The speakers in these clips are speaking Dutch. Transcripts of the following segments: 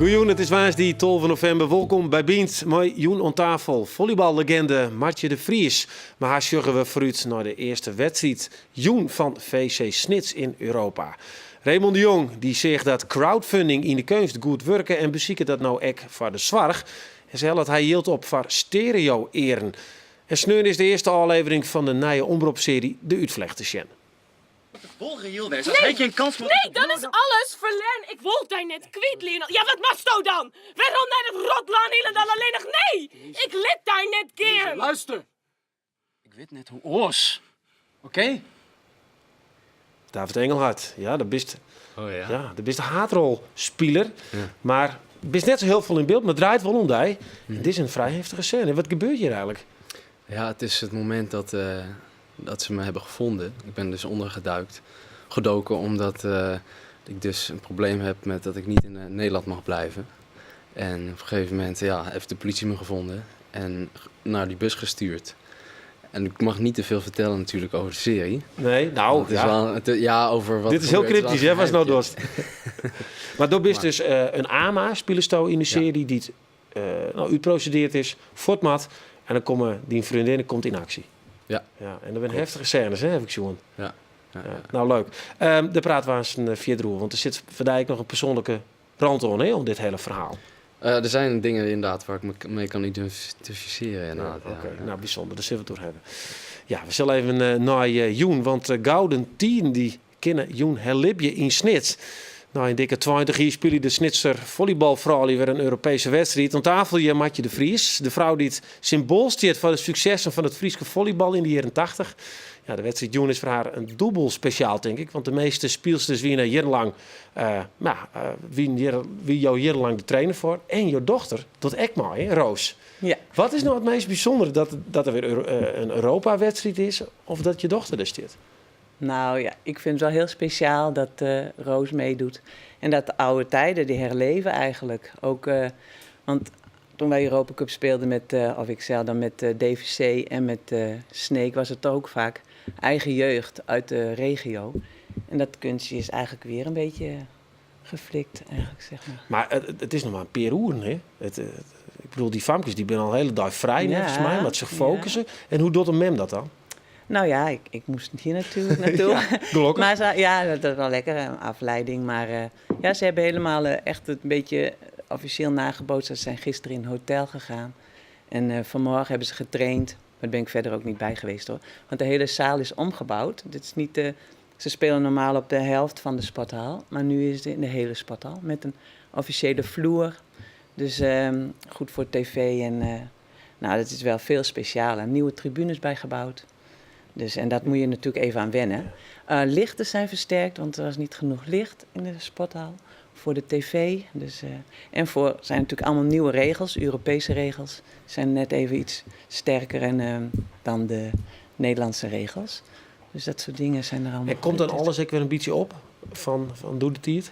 Goejoen, het is woensdag 12 november. Welkom bij Bient. Mooi Joen aan tafel. Volleyballegende Martje de Vries. Maar haar sjuggen we vooruit naar de eerste wedstrijd. Joen van VC Snits in Europa. Raymond de Jong die zegt dat crowdfunding in de kunst goed werken en bezieken dat nou ook voor de zwarg. En zei dat hij hield op voor stereo-eren. En sneur is de eerste aflevering van de nieuwe omroepserie De Uitvlechten. Nee, geen kans nee, dan is alles verlern. Ik wil daar net kwijt, Lionel. Ja, wat machst jou dan? Waarom naar het rotlaan dan alleen nog? Nee, ik lid daar net keer. Luister. Ik weet net hoe oors. Oké? David Engelhard, ja, dat bist, Oh ja? ja, dat bist een haardrolspeler. Ja. Maar bist net zo heel veel in beeld, maar het draait wel om die. Dit is een vrij heftige scène. Wat gebeurt hier eigenlijk? Ja, het is het moment dat ze me hebben gevonden. Ik ben dus gedoken omdat ik dus een probleem heb met dat ik niet in Nederland mag blijven. En op een gegeven moment heeft de politie me gevonden en naar die bus gestuurd. En ik mag niet te veel vertellen natuurlijk over de serie. Nee, nou, het is wel, over wat. Dit is heel cryptisch, hè, was nou dorst. Maar door bist dus een AMA, spelersto in de serie, die uitprocedeerd is, fortmat. En dan komen die vriendin komt in actie. Ja. En dat zijn heftige scènes, hè, heb ik zo'n. Ja. Nou, leuk. Daar praten we eens een vierdroel, want er zit voor Dijk nog een persoonlijke rand om dit hele verhaal. Er zijn dingen inderdaad waar ik me mee kan identificeren. Inderdaad, Oké. Nou, bijzonder, daar zullen we het door hebben. Ja, we zullen even naar Joen, want Gouden 10 die kennen Joen Helibje in Snits. Nou, in dikke 20 jaar speelde de Snitser volleybalvrouw weer een Europese wedstrijd. Aan tafel hier Martje de Vries, de vrouw die het symbool staat voor de successen van het Friese volleybal in de jaren 80. Ja, de wedstrijd Joen is voor haar een dubbel speciaal, denk ik. Want de meeste speelsters winnen jarenlang, wie jou jarenlang de trainer voor. En jouw dochter, dat echt mooi, hè, Roos. Ja. Wat is nou het meest bijzondere? Dat er weer een Europa-wedstrijd is of dat je dochter er staat? Nou ja, ik vind het wel heel speciaal dat Roos meedoet. En dat de oude tijden, die herleven eigenlijk. Ook, want toen wij Europa Cup speelden met, of ik zei dan met DVC en met Sneek, was het ook vaak eigen jeugd uit de regio. En dat kunstje is eigenlijk weer een beetje geflikt, eigenlijk, zeg maar. Maar het is nog maar een paar uur, hè? Ik bedoel, die famkes die ben al de hele dag vrij, volgens mij, met zich focussen. Ja. En hoe doet een mem dat dan? Nou ja, ik moest hier naartoe. Gelukkig. Maar dat is wel lekker, een afleiding. Maar ze hebben helemaal echt een beetje officieel nagebootst. Ze zijn gisteren in een hotel gegaan. En vanmorgen hebben ze getraind. Maar daar ben ik verder ook niet bij geweest, hoor. Want de hele zaal is omgebouwd. Dit is niet ze spelen normaal op de helft van de sporthal. Maar nu is het in de hele sporthal. Met een officiële vloer. Dus goed voor tv. En dat is wel veel specialer. Nieuwe tribunes bijgebouwd. Dus, en dat moet je natuurlijk even aan wennen. Lichten zijn versterkt, want er was niet genoeg licht in de sporthal. Voor de tv. Dus, en zijn natuurlijk allemaal nieuwe regels, Europese regels. Zijn net even iets sterker dan de Nederlandse regels. Dus dat soort dingen zijn er allemaal. En komt dan alles weer een beetje op van Doe de Tiert?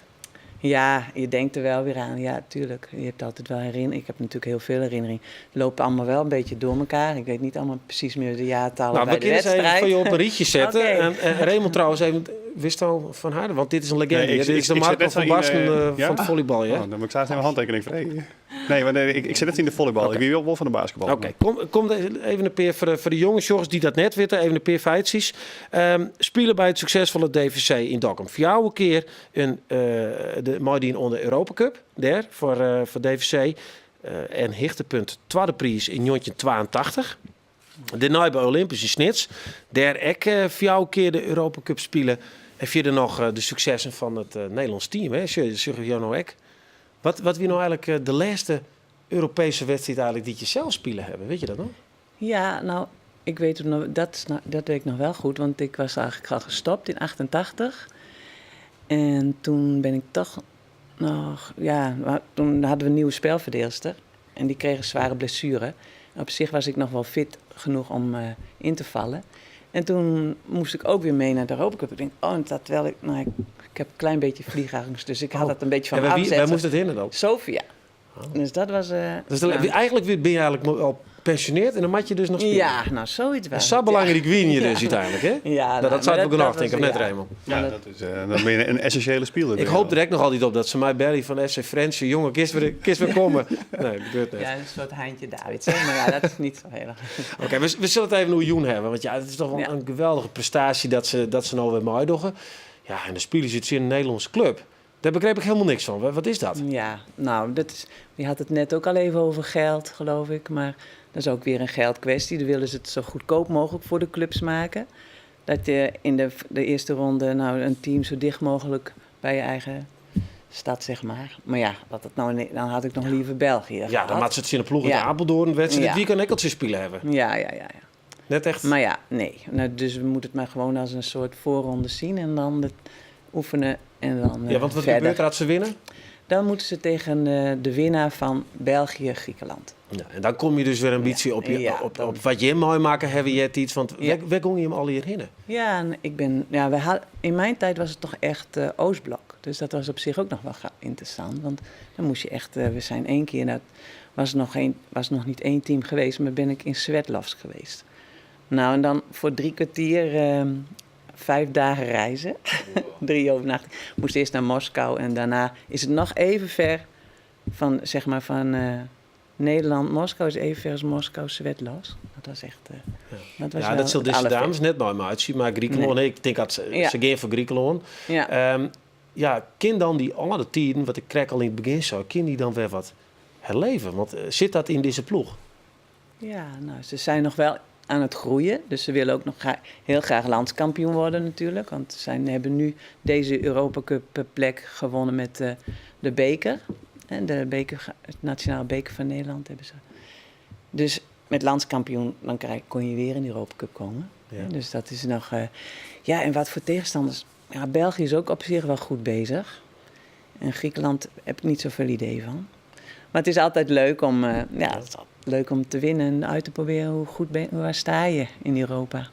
Ja, je denkt er wel weer aan. Ja, tuurlijk. Je hebt altijd wel herinneringen. Ik heb natuurlijk heel veel herinneringen. Die lopen allemaal wel een beetje door elkaar. Ik weet niet allemaal precies meer de jaartallen bij de wedstrijd. Nou, we kunnen ze even voor je op een rietje zetten. Okay. En Raymond trouwens even wist al van haar, want dit is een legende. Nee, dit is de Marco van Basten van het volleybal. Ja? Oh, dan moet ik straks even een handtekening vregen. Nee, maar ik zit net in de volleybal. Okay. Ik ben wel van de basketbal. Oké, kom even een paar voor de jongens die dat net weten. Even een paar feitjes. Spelen bij het succesvolle DVC in Dokkum. Voor jou een keer de Maidien onder Europa Cup. Daar voor DVC. En Hichtepunt tweede prijs in 1982. De nieuwe Olympische Snits. Daar ook voor jou een keer de Europa Cup spelen. En verder nog de successen van het Nederlands team. Hè? Zeg je nou ook. Wat wie nou eigenlijk de laatste Europese wedstrijd eigenlijk die je zelf spelen hebben? Weet je dat nog? Ja, nou, ik weet het nog, dat weet ik nog wel goed. Want ik was eigenlijk al gestopt in 88. En toen ben ik toch nog... Ja, toen hadden we een nieuwe spelverdeelster. En die kreeg een zware blessure. Op zich was ik nog wel fit genoeg om in te vallen. En toen moest ik ook weer mee naar de Europa Cup. Ik denk, dat terwijl ik heb een klein beetje vliegangst. Dus ik had dat een beetje van afzetten. Waar moest het heen dan? Sofia. Dus dat was... Dus eigenlijk ben je eigenlijk al gepensioneerd en dan moet je dus nog spelen. Ja, nou zoiets wel. Dat is zo belangrijk win je Ja. dus uiteindelijk, hè? Ja, Nou, dat zou ik ook nog denken, of was- net, ja. Raymond? Ja, dat is, dan ben je een essentiële speler. Ik hoop direct nog altijd op dat ze mij Barry van FC Friends, jongen, kist weer komen. Nee, dat gebeurt niet. Ja, een soort Heintje Davids. Hè? Maar ja, dat is niet zo heel erg. Oké, we zullen het even over Joen hebben. Want ja, het is toch wel Ja. een geweldige prestatie dat ze nou weer mooi doen. Ja, en de spelen zit in een Nederlandse club. Daar begreep ik helemaal niks van. Wat is dat? Ja, nou, je had het net ook al even over geld, geloof ik. Maar dat is ook weer een geldkwestie. Dan willen ze het zo goedkoop mogelijk voor de clubs maken. Dat je in de eerste ronde nou, een team zo dicht mogelijk bij je eigen stad, zeg maar. Maar ja, dan had ik nog liever België Ja, gehad. dan maakt ze het in de ploeg in Ja. Apeldoorn. Werd ze dit Ja. weekend enkeltjes spelen hebben. Ja. Net echt. Maar ja, nee. Nou, dus we moeten het maar gewoon als een soort voorronde zien en dan oefenen en dan Ja, want wat verder. gebeurt er als ze winnen? Dan moeten ze tegen de winnaar van België-Griekenland. Ja, en dan kom je dus weer een beetje op, Ja, op wat je mooi maken hebben. Je hebt iets van, Ja. waar kon je hem al hierheen? Ja, en in mijn tijd was het toch echt Oostblok. Dus dat was op zich ook nog wel interessant. Want dan moest je echt, we zijn één keer, dat was nog niet één team geweest, maar ben ik in Svetlovsk geweest. Nou, en dan voor 3 kwartier 5 dagen reizen. 3 overnachtingen. Moest eerst naar Moskou en daarna is het nog even ver van, zeg maar, van Nederland. Moskou is even ver als Moskou, Svetlovsk. Dat was echt... dat was Ja, wel dat zal het deze allervetste. dames net mooi maar uitzien. Maar Griekenland, nee, ik denk dat ze Ja. gaan voor Griekenland. Ja. Ja, kan dan die andere tijden, wat ik krijg al in het begin zo, kan die dan weer wat herleven? Want zit dat in deze ploeg? Ja, nou, ze zijn nog wel aan het groeien. Dus ze willen ook nog heel graag landskampioen worden natuurlijk. Want ze hebben nu deze Europa Cup plek gewonnen met de beker. En het nationale beker van Nederland hebben ze. Dus met landskampioen, dan kon je weer in de Europa Cup komen. Ja. Dus dat is nog... ja, en wat voor tegenstanders... Ja, België is ook op zich wel goed bezig. En Griekenland heb ik niet zoveel idee van. Maar het is altijd leuk om, het is altijd leuk om te winnen en uit te proberen waar sta je in Europa.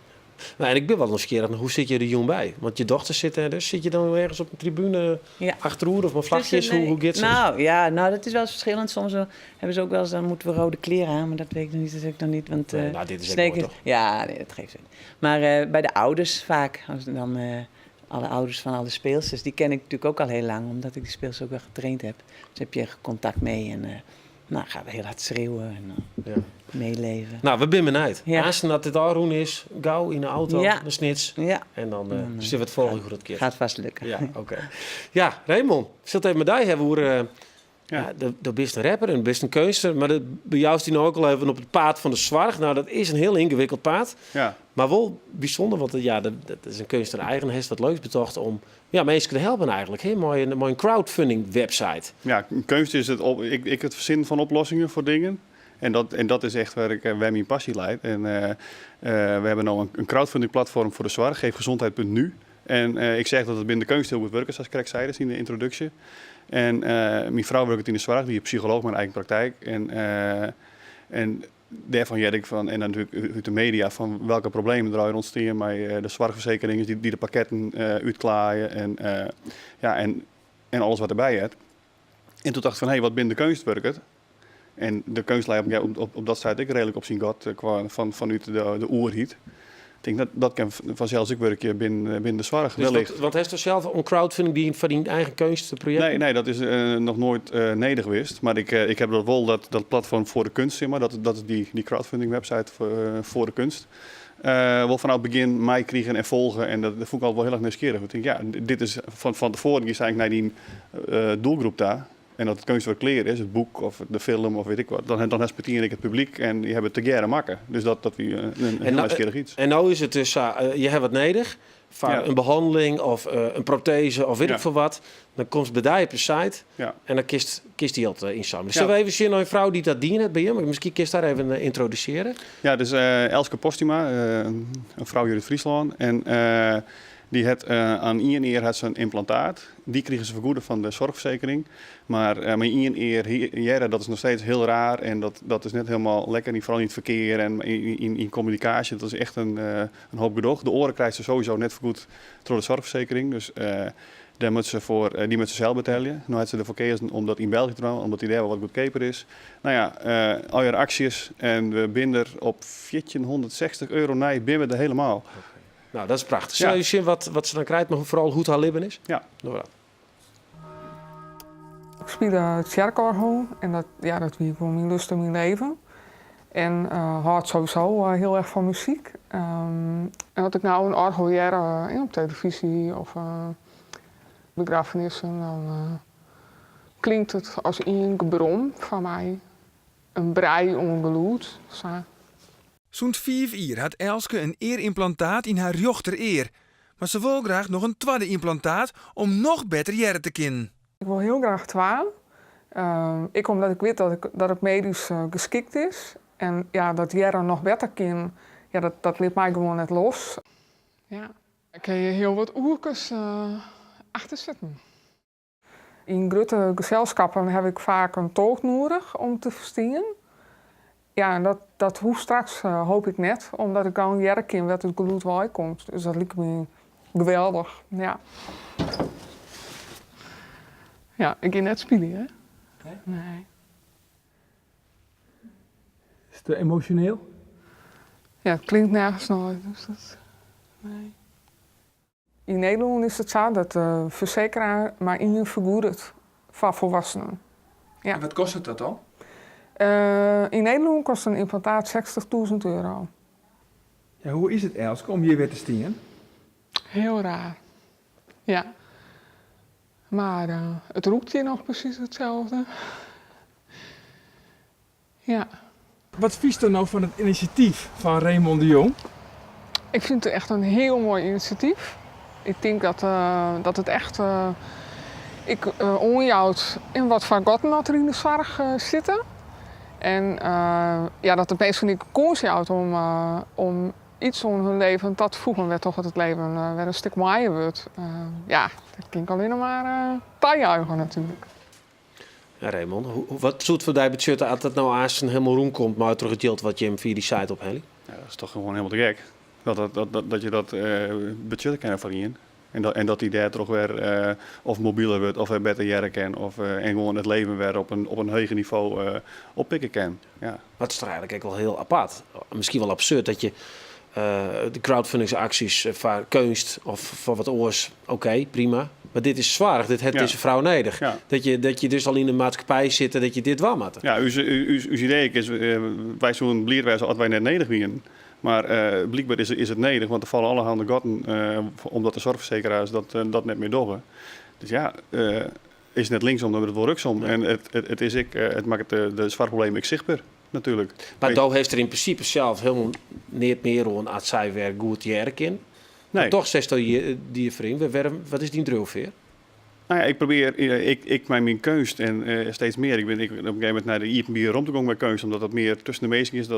Nou, en ik ben wel nieuwsgierig naar hoe zit je er jong bij? Want je dochter zit er, dus zit je dan ergens op een tribune Ja. achterhoede of met vlagjes? Dus, Hoe gaat het? Nou, dat is wel eens verschillend. Soms hebben ze ook wel eens, dan moeten we rode kleren aan, maar dat weet ik nog niet, dat zeg ik dan niet. Want, Nee, nou, dit is echt Sneek mooi, toch? Ja, nee, dat geeft niet. Maar bij de ouders vaak, als dan alle ouders van alle speelsters, die ken ik natuurlijk ook al heel lang, omdat ik die speelsters ook wel getraind heb. Dus heb je contact mee en gaan we heel hard schreeuwen en Ja. meeleven. Nou, we zijn benieuwd. Ja. Als dat dit Aroen is, gauw in de auto, Ja. de snits. Ja, En dan Dan, zien we het volgende goed het keer. gaat vast lukken. Ja, oké. Ja, Raymond, zult even met jou hebben hoe... Ja, de best een rapper en best een kunstenaar, maar bij jou is die nou ook al even op het paad van de zwarg. Nou, dat is een heel ingewikkeld paad, Ja. maar wel bijzonder, want dat is een kunstenaar eigen, heeft wat leuks betocht om mensen te helpen eigenlijk. Hè? Mooi een crowdfunding website. Ja, kunst is ik het verzinnen van oplossingen voor dingen. En dat is echt waar mijn passie ligt. En we hebben nu een crowdfunding platform voor de zorg, geefgezondheid.nu. En ik zeg dat het binnen de kunst heel goed werkt, zoals ik zei in de introductie. En mijn vrouw werkt in de zorg, die is psycholoog met een eigen praktijk. En daarvan jij ik van, en dan natuurlijk uit de media, van welke problemen er al ontstaan met de zorgverzekeringen die de pakketten uitklaaien en alles wat erbij is. En toen dacht ik van, wat binnen de kunst werkt. En de kunstleider op dat site ik redelijk op zien gehad vanuit de oerhiet. Ik denk dat kan vanzelfs ook werken binnen de zorg. Dus wellicht. wat heeft er zelf een crowdfunding die voor die eigen kunstproject? Nee, dat is nog nooit neder geweest. Maar ik heb dat wel, dat platform voor de kunst, zeg maar. Dat is die crowdfunding website voor de kunst. Wel vanaf het begin mij kriegen en volgen. En dat vond ik al wel heel erg nieuwsgierig. Ik denk, dit is van tevoren is eigenlijk naar die doelgroep daar. En dat het kunstwerk kleren is, het boek of de film of weet ik wat. Dan respecteer ik het publiek en die hebben het te geren maken. Dus dat is een heel nieuwsgierig iets. En nou is het dus, je hebt wat nodig. Voor een behandeling of een prothese of weet ik veel wat. Dan komt het bij je op de site en dan kiest die het inzamelen. Zullen we even zien naar een vrouw die dat dient bij je? Maar misschien kiest daar even introduceren. Ja, dus Elske Postuma, een vrouw hier uit Friesland. En die had aan 1 eer had ze een implantaat. Die kregen ze vergoeden van de zorgverzekering. Maar met 1 eer, dat is nog steeds heel raar. En dat is net helemaal lekker, vooral in het verkeer en in communicatie. Dat is echt een hoop gedoog. De oren krijgt ze sowieso net vergoed door de zorgverzekering. Dus die moet ze zelf betalen. Nu had ze ervoor gekozen om dat in België te doen, omdat die daar wel wat goedkoper is. Nou ja, al je acties en we binden er op €1460 nee, binnen we er helemaal. Nou, dat is prachtig. Ja. Zullen je zien wat ze dan krijgt, maar vooral hoe het haar leven is? Ja. Doe maar dat. Ik speelde het kerkorgel en dat wie gewoon mijn lust in mijn leven. En houdt sowieso heel erg van muziek. En dat ik nou een orgel jaren op televisie of begrafenissen, dan klinkt het als een gebrom van mij. Een brei ongeloed. Zo'n 5 jaar had Elske een eerimplantaat in haar rechtereer. Maar ze wil graag nog een tweede implantaat om nog beter jaren te kunnen. Ik wil heel graag 2. Ik omdat ik weet dat het medisch geschikt is. En ja, dat jaren nog beter kan, ja, dat liet mij gewoon net los. Ja, ik kan je heel wat oerkes achter zitten. In grote gezelschappen heb ik vaak een tolk nodig om te verstaan. Ja, en dat hoeft straks hoop ik net, omdat ik gewoon jaren kan wat het geluid waar komt. Dus dat lijkt me geweldig, ja. Ja, ik ga net spelen, hè? Nee. Is het emotioneel? Ja, het klinkt nergens nooit, dus dat... Nee. In Nederland is het zo dat de verzekeraar maar in je vergoedt voor volwassenen. Ja. En wat kost het dat dan? In Nederland kost een implantaat €60.000. Ja, hoe is het, Elske, om hier weer te stingen? Heel raar. Ja. Maar het roept hier nog precies hetzelfde. Ja. Wat vies er nou van het initiatief van Raymond de Jong? Ik vind het echt een heel mooi initiatief. Ik denk dat het echt onjouwt in wat voor goden er in de zorg zitten. En dat de mensen niet kans houdt om iets in hun leven tot te voegen, werd toch dat het leven weer een stuk mooier wordt. Dat kan ik alleen maar toejuichen natuurlijk. Ja, Raymond, wat zoet voor die budget als dat nou aan zijn helemaal roem komt, maar terug het geld wat je hem via die site ophelt? Ja, dat is toch gewoon helemaal te gek. Dat je dat budget kan verdienen. En dat die daar toch weer of mobieler wordt, of weer beter jaren kan. En gewoon het leven weer op een hoger niveau oppikken kan. Ja. Dat is toch eigenlijk ook wel heel apart. Misschien wel absurd dat je de crowdfundingsacties voor kunst of voor wat oors, oké, prima. Maar dit is zwaar, dit is een vrouw nodig. Ja. Dat je dus al in de maatschappij zit en dat je dit wel moet. Ja, uw idee is, wij zo'n blierwijze als wij net nedig zijn. Maar blijkbaar is het nedig, want er vallen allerhande gotten omdat de zorgverzekeraars dat net meer doen. Dus ja, is het net linksom, dan wordt het wel ruksom. Ja. En het maakt de zware problemen zichtbaar, natuurlijk. Maar Douw heeft er in principe zelf helemaal niet meer aan als zij weer goed jaren kan. Nee. Maar toch zegt die vriend, wat is die drijfveer? Nou ja, ik probeer, ik mijn kunst en steeds meer. Ik ben op een gegeven moment naar de IPB rond te gaan met kunst, omdat dat meer tussen de mensen is.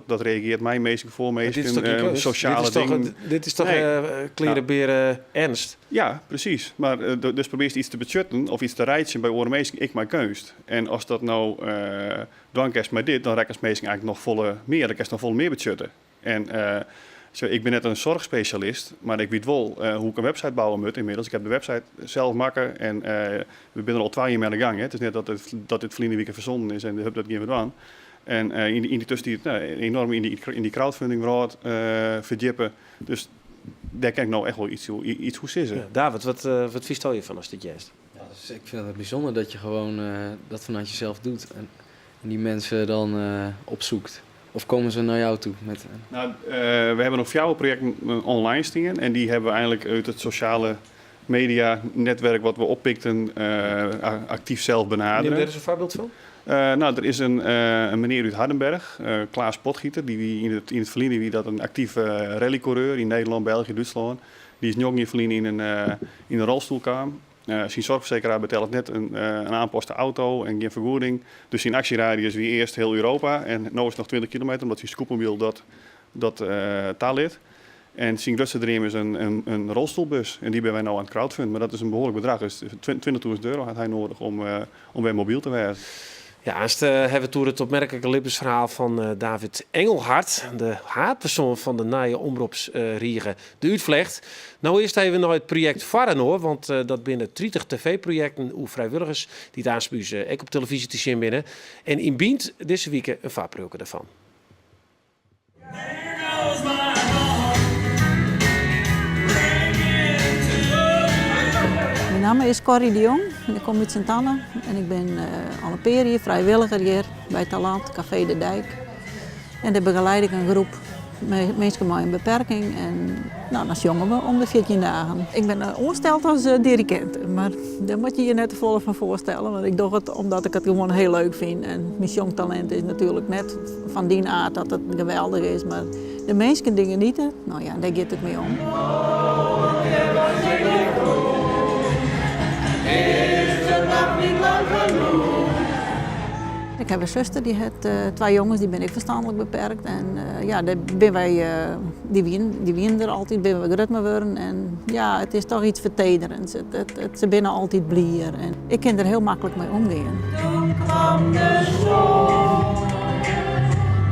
Dat reageert mij meestal voor meestal. Sociale dingen. Dit is toch klerenberen ernst? Ja, precies. Maar dus probeer je iets te budgetten of iets te rijden bij oren meestal ik mijn kunst. En als dat nou dan kerst met dit, dan rekken ze meestal eigenlijk nog volle meer. Dan kerst nog volle meer budgetten. En ik ben net een zorgspecialist, maar ik weet wel hoe ik een website bouwen moet inmiddels. Ik heb de website zelf maken en we zijn er al 2 jaar mee aan de gang. Hè. Het is net dat dit verleden week verzonnen is en de hub dat geen gedaan. En in die tussen enorm in die crowdfunding verdiepen. Dus daar kan ik nou echt wel iets goed zitten. Ja, David, wat vies je van als dit juist? Ja, dus ik vind het bijzonder dat je gewoon dat vanuit jezelf doet en die mensen dan opzoekt. Of komen ze naar jou toe? Nou, we hebben nog 4 projecten online staan en die hebben we eigenlijk uit het sociale media netwerk wat we oppikten actief zelf benaderen. Neem daar eens een voorbeeld van? Er is een meneer uit Hardenberg, Klaas Potgieter, die in het verleden wie dat een actieve rallycoureur in Nederland, België, Duitsland. Die is nog niet verleden in een rolstoel kwam. Zijn zorgverzekeraar betaalt net een aanpaste auto en geen vergoeding. Dus zijn actieradius wie eerst heel Europa en nu is het nog 20 kilometer omdat zijn scoopmobiel dat taal lid. En zijn grootste dream is een rolstoelbus en die ben wij nou aan het crowdfunden. Maar dat is een behoorlijk bedrag, dus €20.000 had hij nodig om weer mobiel te werden. Ja, eerst hebben we toen het opmerkelijke levensverhaal van David Engelhard, de haatpersoon van de nieuwe omroepsriege De Uitvlecht. Nou eerst even naar het project Varrenhoor, want dat binnen 30 tv-projecten hoe vrijwilligers die het aanspuizen ook op televisie te zien binnen. En in Bient deze week een vaarproken daarvan. Mijn naam is Corrie de Jong, ik kom uit Sint-Anne en ik ben al een paar jaar vrijwilliger hier bij Talent Café de Dijk. En daar begeleid ik een groep mensen met een beperking en nou, dan zongen we om de 14 dagen. Ik ben ongesteld als dirigent, maar daar moet je je net te volle van voorstellen. Want ik doe het omdat ik het gewoon heel leuk vind. En mijn zongtalent is natuurlijk net van die aard dat het geweldig is, maar de meeste dingen niet. Nou ja, daar gaat het mee om. Ik heb een zuster, die heeft 2 jongens, die ben ik verstandelijk beperkt. En ja, daar ben wij, die winnen er altijd, ben we gered mee worden. En ja, het is toch iets vertederends. Ze binnen altijd blier. En ik kan er heel makkelijk mee omgaan. Toen kwam de zon,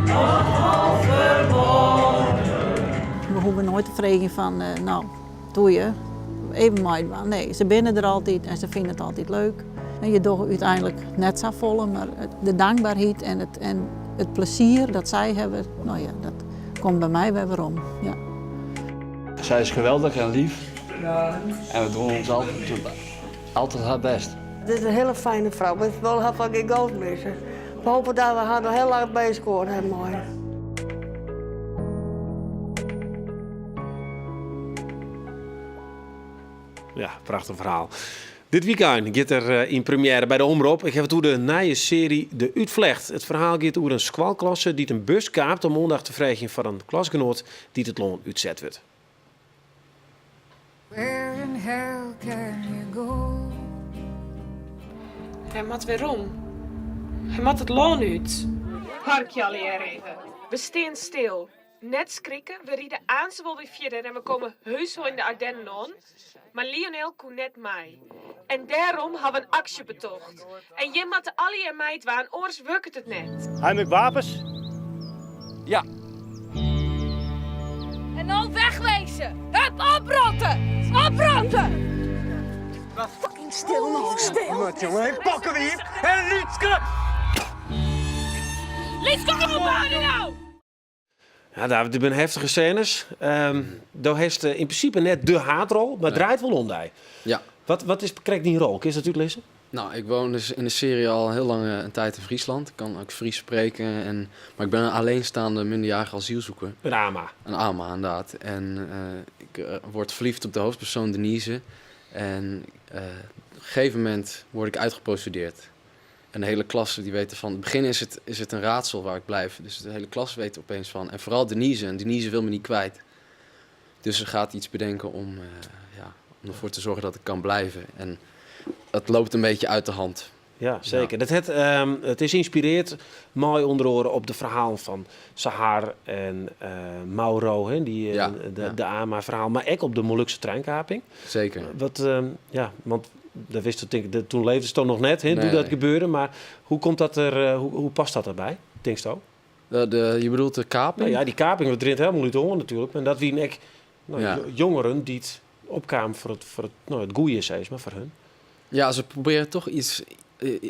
nog half verborgen. We hoeven nooit te vragen van, nou, doe je, even maar. Nee, ze binnen er altijd en ze vinden het altijd leuk. En je doet uiteindelijk net zo vol, maar de dankbaarheid en het plezier dat zij hebben, nou ja, dat komt bij mij weer om. Ja. Zij is geweldig en lief. Ja. En we doen ons altijd haar best. Dit is een hele fijne vrouw, maar ik wil haar van geen goud missen. We hopen dat we haar nog heel lang bij scoren. Mooi. Ja, prachtig verhaal. Dit weekend gaat er in première bij de Omroep. Ik heb het over de nieuwe serie De Uitvlecht. Het verhaal gaat over een squalklasse die een bus kaapt om maandag te vragen van een klasgenoot die het loon uitzet wordt. Where in hell can you go? Hij mat weer om. Hij mat het loon uit. Park je al hier even. We staan stil. Net schrikken, we rieden aan ze wel weer verder en we komen heus wel in de Ardennen aan. Maar Lionel kon net mij. En daarom hebben we een actie betocht. En je moet alle en meid waan, oors werkt het net. Hij met wapens? Ja. En dan wegwezen! Hup, oprotten! Oprotten! Fucking stil nou, stil! Wat jongen, pakken we hier en Lietske! Lietske, kom op, nou! Ja, David, dit zijn heftige scènes. Daar heeft in principe net de haatrol, maar draait wel om die. Ja. Wat is krijg die rol? Kun je dat uitlezen? Nou, ik woon dus in de serie al heel lang een tijd in Friesland. Ik kan ook Fries spreken. Maar ik ben een alleenstaande minderjarige asielzoeker. Een AMA. Een AMA, inderdaad. En ik word verliefd op de hoofdpersoon Denise. En op een gegeven moment word ik uitgeprocedeerd. En de hele klas die weet ervan. In het begin is het een raadsel waar ik blijf. Dus de hele klas weet er opeens van. En vooral Denise. En Denise wil me niet kwijt. Dus ze gaat iets bedenken om ervoor te zorgen dat ik kan blijven. En het loopt een beetje uit de hand. Ja, zeker. Ja. Het is geïnspireerd, mooi onder oren op de verhaal van Sahar en Mauro, hè, de AMA-verhaal, maar ook op de Molukse treinkaping. Zeker. Want dat wist ik, toen leefde ze toch nog net, hè, dat gebeuren, maar hoe komt dat er, hoe past dat erbij, denk je? Je bedoelt de kaping? Nou ja, die kaping, we drint helemaal niet om natuurlijk, en dat wie echt jongeren die het opkwamen voor het goeie is, maar voor hun. Ja, ze proberen toch iets.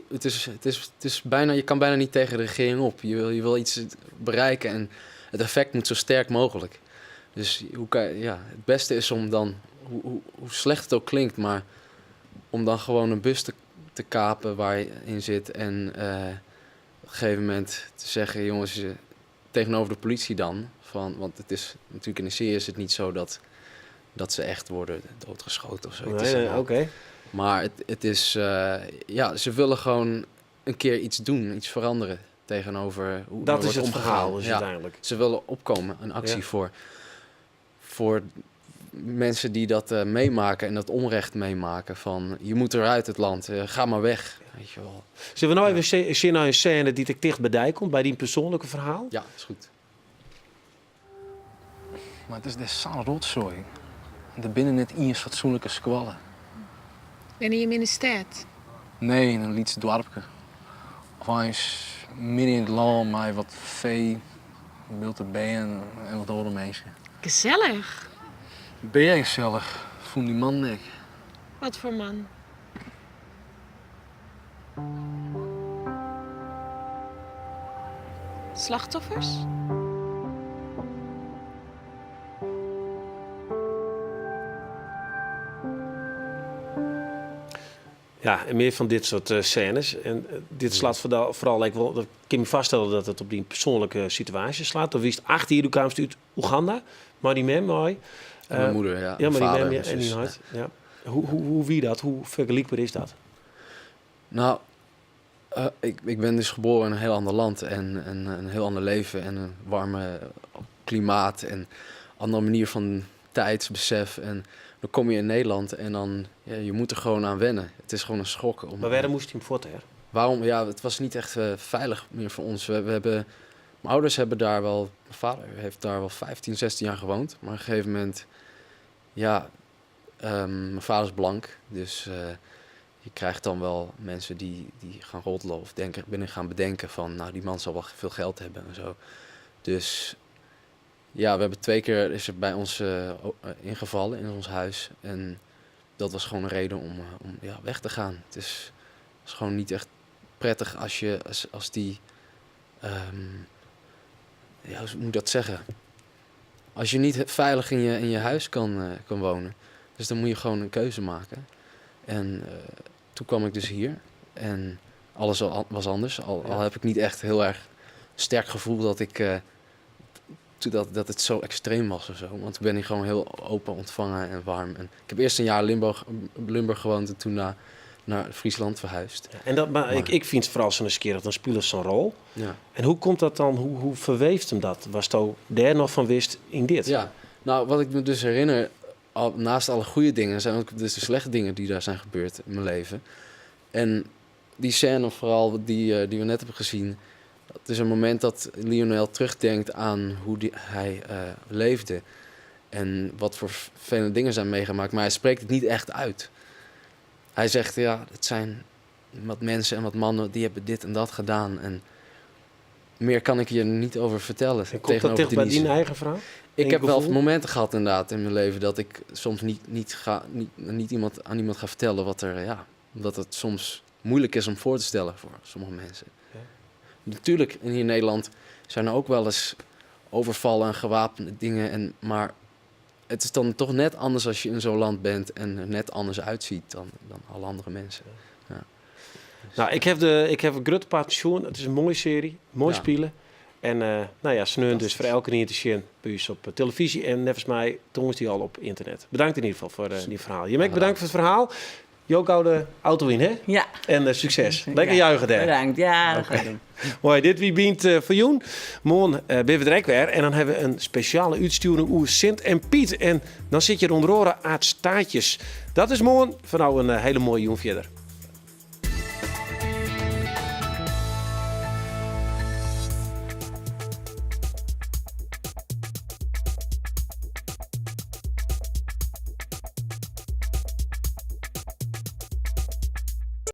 Het is bijna, je kan bijna niet tegen de regering op. Je wil iets bereiken en het effect moet zo sterk mogelijk. Dus het beste is om dan, hoe slecht het ook klinkt, maar om dan gewoon een bus te kapen waar je in zit en op een gegeven moment te zeggen, jongens, tegenover de politie dan, want het is natuurlijk in de serie is het niet zo dat ze echt worden doodgeschoten of zo. Nee, oké. Maar het is, ze willen gewoon een keer iets doen, iets veranderen tegenover hoe dat wordt is het omgegaan. verhaal, is uiteindelijk. Ze willen opkomen, een actie voor mensen die dat meemaken en dat onrecht meemaken. Van, je moet eruit het land, ga maar weg. Weet je wel. Zullen we nou even zien naar een scène die ik dicht bij dij komt, bij die persoonlijke verhaal? Ja, is goed. Maar het is zo'n rotzooi. Er binnen net eens fatsoenlijke squallen. Ben je in de stad? Nee, in een Lietse dorpje. Gewoon eens midden in het land met wat vee, wilde bijen en wat oude mensen. Gezellig. Ben gezellig, voel die man nek. Wat voor man? Slachtoffers? Ja, en meer van dit soort scènes. En dit slaat vooral, ik kan me vaststellen dat het op die persoonlijke situatie slaat. Toen wist 8 jaar, toen kwam ze uit Oeganda, maar die mem mooi. Mijn moeder, ja. Ja, maar vader, die mem mijn en die zus, nooit. Ja. Hoe wie dat? Hoe vergelijkbaar is dat? Nou, ik ben dus geboren in een heel ander land en een heel ander leven en een warme klimaat en andere manier van tijdsbesef. En dan kom je in Nederland en dan, ja, je moet er gewoon aan wennen. Het is gewoon een schok. Maar waarom moest hij hem voort, hè? Waarom? Ja, het was niet echt veilig meer voor ons. Mijn ouders hebben daar wel, mijn vader heeft daar wel 15, 16 jaar gewoond. Maar op een gegeven moment, ja, mijn vader is blank, dus je krijgt dan wel mensen die gaan roddelen of gaan bedenken van, nou, die man zal wel veel geld hebben en zo. Dus ja, we hebben 2 keer is er bij ons ingevallen in ons huis en dat was gewoon een reden om weg te gaan. Het is gewoon niet echt prettig als die, ja, hoe moet ik dat zeggen? Als je niet veilig in je huis kan wonen. Dus dan moet je gewoon een keuze maken. En toen kwam ik dus hier en alles was anders. Al heb ik niet echt heel erg sterk gevoel dat het zo extreem was of zo. Want ik ben hier gewoon heel open ontvangen en warm. En ik heb eerst een jaar in Limburg gewoond en toen naar Friesland verhuisd. Ja, en maar ik vind vooral zo'n keer dat dan speelt zo'n rol. Ja. En hoe komt dat dan? Hoe verweeft hem dat? Was to daar nog van wist in dit? Ja, nou wat ik me dus herinner, naast alle goede dingen zijn ook dus de slechte dingen die daar zijn gebeurd in mijn leven. En die scène vooral die we net hebben gezien, het is een moment dat Lionel terugdenkt aan hoe hij leefde en wat voor vele dingen zijn meegemaakt, maar hij spreekt het niet echt uit. Hij zegt, ja, het zijn wat mensen en wat mannen die hebben dit en dat gedaan en meer kan ik je niet over vertellen. En komt dat dicht bij die eigen vrouw? Ik heb wel momenten gehad inderdaad in mijn leven dat ik soms niet aan iemand ga vertellen wat dat het soms moeilijk is om voor te stellen voor sommige mensen. Ja. Natuurlijk, hier in Nederland zijn er ook wel eens overvallen en gewapende dingen, maar het is dan toch net anders als je in zo'n land bent en er net anders uitziet dan alle andere mensen. Ja. Nou, ik heb een grote pensioen. Het is een mooie serie, mooi spelen. En nou ja, Sneun dus voor elke keer te zien bij ons op televisie. En nevens mij toen is die al op internet. Bedankt in ieder geval voor die verhaal. Je bedankt voor het verhaal. Jo, gauw de auto in, hè? Ja. En succes. Lekker juichen daar. Bedankt, ja, dat ga ik doen. Mooi, dit wie bient voor Joen. Morgen ben we direct weer. En dan hebben we een speciale uitsturing over Sint en Piet. En dan zit je er onder oren aan staatjes. Dat is morgen. Van nou een hele mooie Joen verder.